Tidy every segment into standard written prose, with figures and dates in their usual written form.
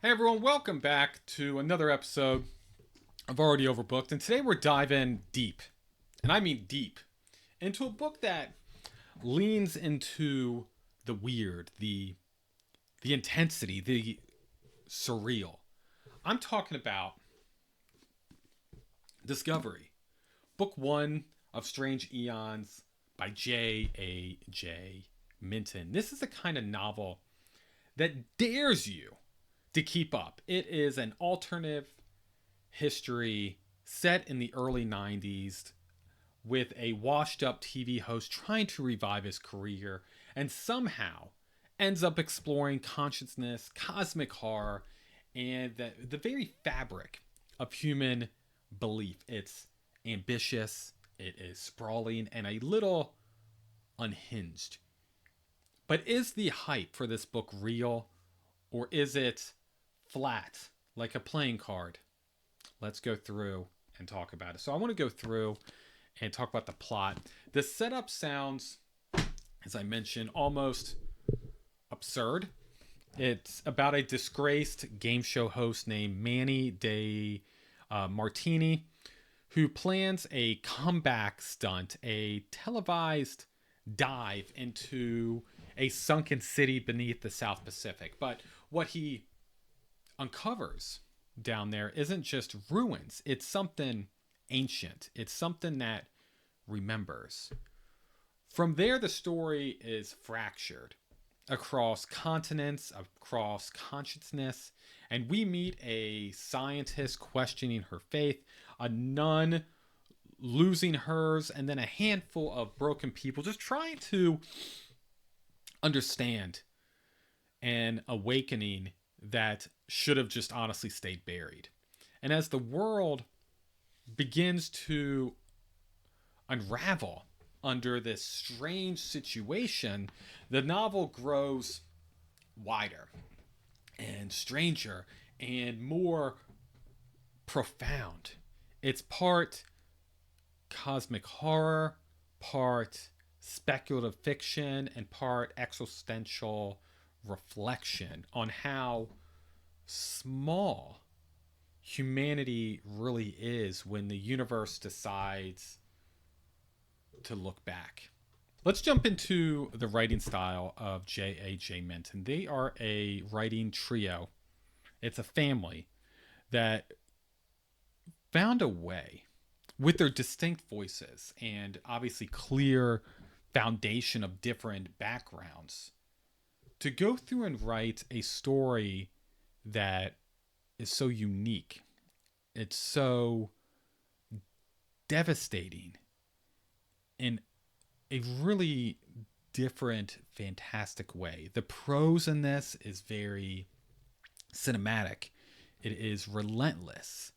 Hey everyone, welcome back to another episode of Already Overbooked. And today we're diving deep, and I mean deep, into a book that leans into the weird, the intensity, the surreal. I'm talking about Discovery, book one of Strange Eons by J.A.J. Minton. This is the kind of novel that dares you to keep up. It is an alternative history set in the early 90s with a washed up TV host trying to revive his career and somehow ends up exploring consciousness, cosmic horror, and the very fabric of human belief. It's ambitious, it is sprawling, and a little unhinged. But is the hype for this book real, or is it flat like a playing card? Let's go through and talk about it. So I want to go through and talk about the plot. The setup sounds, as I mentioned, almost absurd. It's about a disgraced game show host named Manny De Martini who plans a comeback stunt, a televised dive into a sunken city beneath the South Pacific. But what he uncovers down there isn't just ruins, it's something ancient, it's something that remembers. From there, the story is fractured across continents, across consciousness, and we meet a scientist questioning her faith, a nun losing hers, and then a handful of broken people just trying to understand an awakening that should have just honestly stayed buried. And as the world begins to unravel under this strange situation, the novel grows wider and stranger and more profound. It's part cosmic horror, part speculative fiction, and part existential reflection on how small humanity really is when the universe decides to look back. Let's jump into the writing style of J.A.J. Minton. They are a writing trio. It's a family that found a way with their distinct voices and obviously clear foundation of different backgrounds to go through and write a story that is so unique. It's so devastating in a really different, fantastic way. The prose in this is very cinematic, it is relentless,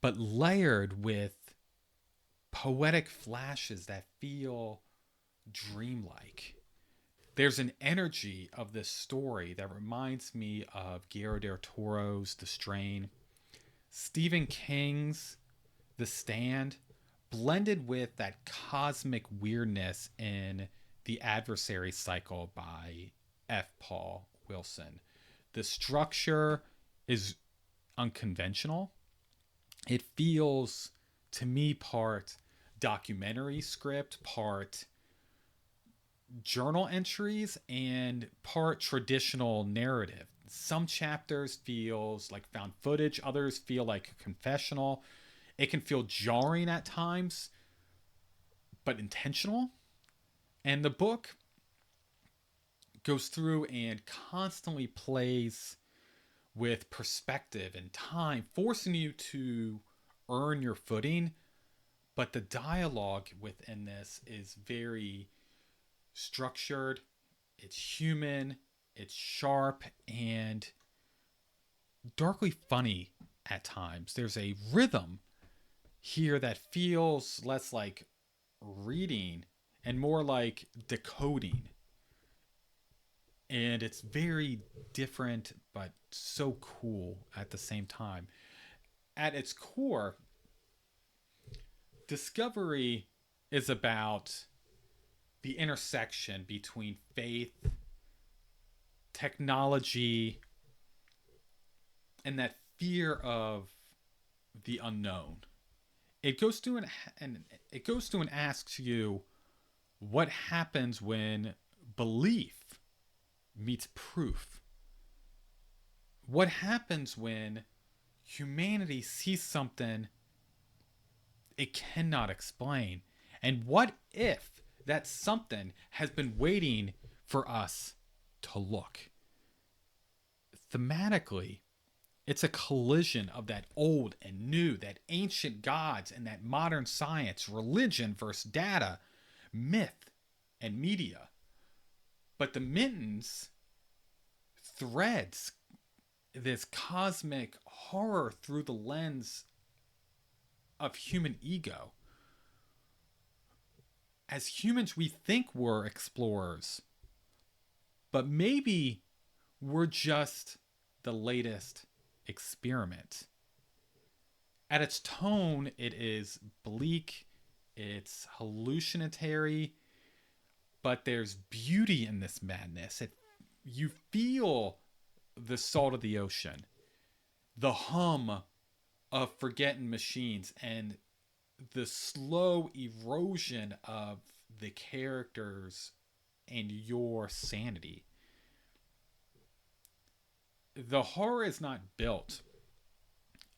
but layered with poetic flashes that feel dreamlike. There's an energy of this story that reminds me of Guillermo del Toro's The Strain, Stephen King's The Stand, blended with that cosmic weirdness in The Adversary Cycle by F. Paul Wilson. The structure is unconventional. It feels to me part documentary script, part journal entries, and part traditional narrative. Some chapters feels like found footage, others feel like a confessional. It can feel jarring at times, but intentional. And the book goes through and constantly plays with perspective and time, forcing you to earn your footing. But the dialogue within this is very structured, it's human, it's sharp, and darkly funny at times. There's a rhythm here that feels less like reading and more like decoding. And it's very different, but so cool at the same time. At its core, Discovery is about the intersection between faith, technology, and that fear of the unknown. It goes through and it goes through and asks you what happens when belief meets proof. What happens when humanity sees something it cannot explain? And what if that something has been waiting for us to look? Thematically, it's a collision of that old and new, that ancient gods and that modern science, religion versus data, myth and media. But the Mintons threads this cosmic horror through the lens of human ego. As humans, we think we're explorers, but maybe we're just the latest experiment. At its tone, it is bleak, it's hallucinatory, but there's beauty in this madness. You feel the salt of the ocean, the hum of forgotten machines, and the slow erosion of the characters and your sanity. The horror is not built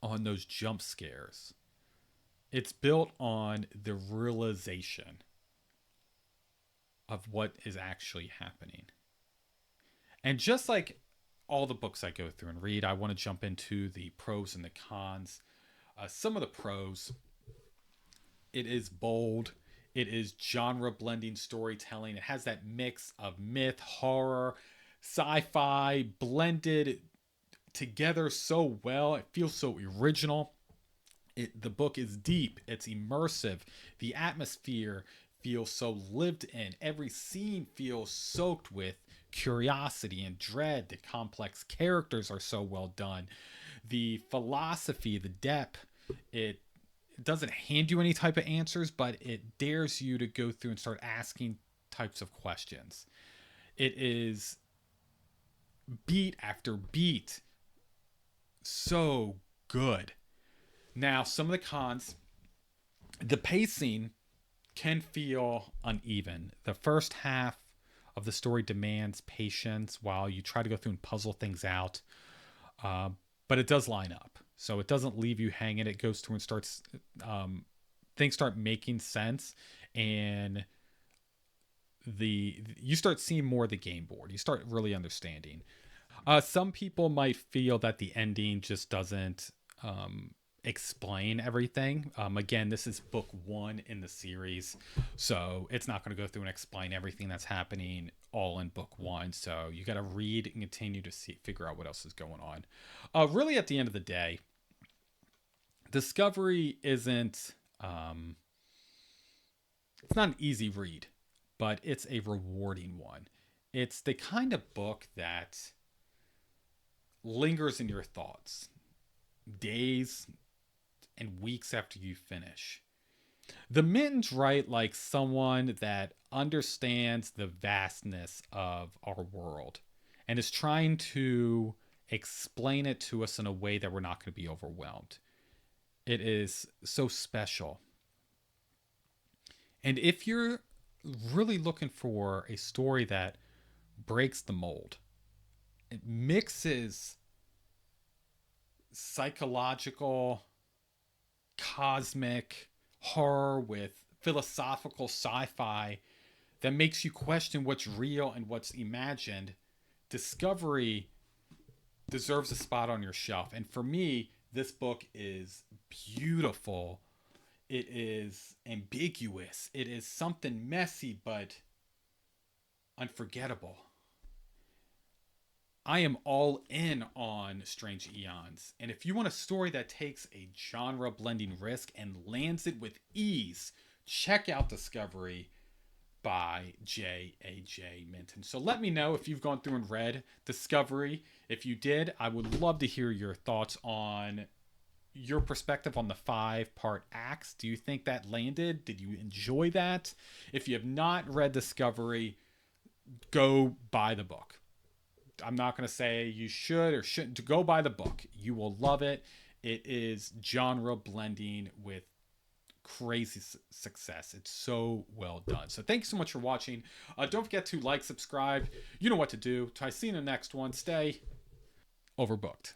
on those jump scares. It's built on the realization of what is actually happening. And just like all the books I go through and read, I want to jump into the pros and the cons. Some of the pros: it is bold. It is genre blending storytelling. It has that mix of myth, horror, sci-fi blended together so well. It feels so original. The book is deep. It's immersive. The atmosphere feels so lived in. Every scene feels soaked with curiosity and dread. The complex characters are so well done. The philosophy, the depth, it doesn't hand you any type of answers, but it dares you to go through and start asking types of questions. It is beat after beat so good. Now, some of the cons: the pacing can feel uneven. The first half of the story demands patience while you try to go through and puzzle things out, but it does line up. So it doesn't leave you hanging. It goes through and starts, things start making sense, and you start seeing more of the game board. You start really understanding. Some people might feel that the ending just doesn't explain everything. Again, this is book one in the series, so it's not going to go through and explain everything that's happening all in book one. So you got to read and continue to figure out what else is going on. Really, at the end of the day, Discovery isn't. It's not an easy read, but it's a rewarding one. It's the kind of book that lingers in your thoughts days and weeks after you finish. The Mintons write like someone that understands the vastness of our world and is trying to explain it to us in a way that we're not going to be overwhelmed. It is so special. And if you're really looking for a story that breaks the mold, it mixes psychological, cosmic horror with philosophical sci-fi that makes you question what's real and what's imagined, Discovery deserves a spot on your shelf. And for me, this book is beautiful. It is ambiguous. It is something messy but unforgettable. I am all in on Strange Eons. And if you want a story that takes a genre blending risk and lands it with ease, check out Discovery by J.A.J. Minton. So let me know if you've gone through and read Discovery. If you did, I would love to hear your thoughts on your perspective on the 5-part acts. Do you think that landed? Did you enjoy that? If you have not read Discovery, go buy the book. I'm not going to say you should or shouldn't to go buy the book. You will love it. It is genre blending with crazy success. It's so well done. So thanks so much for watching. Don't forget to like, subscribe. You know what to do. Till I see you in the next one. Stay overbooked.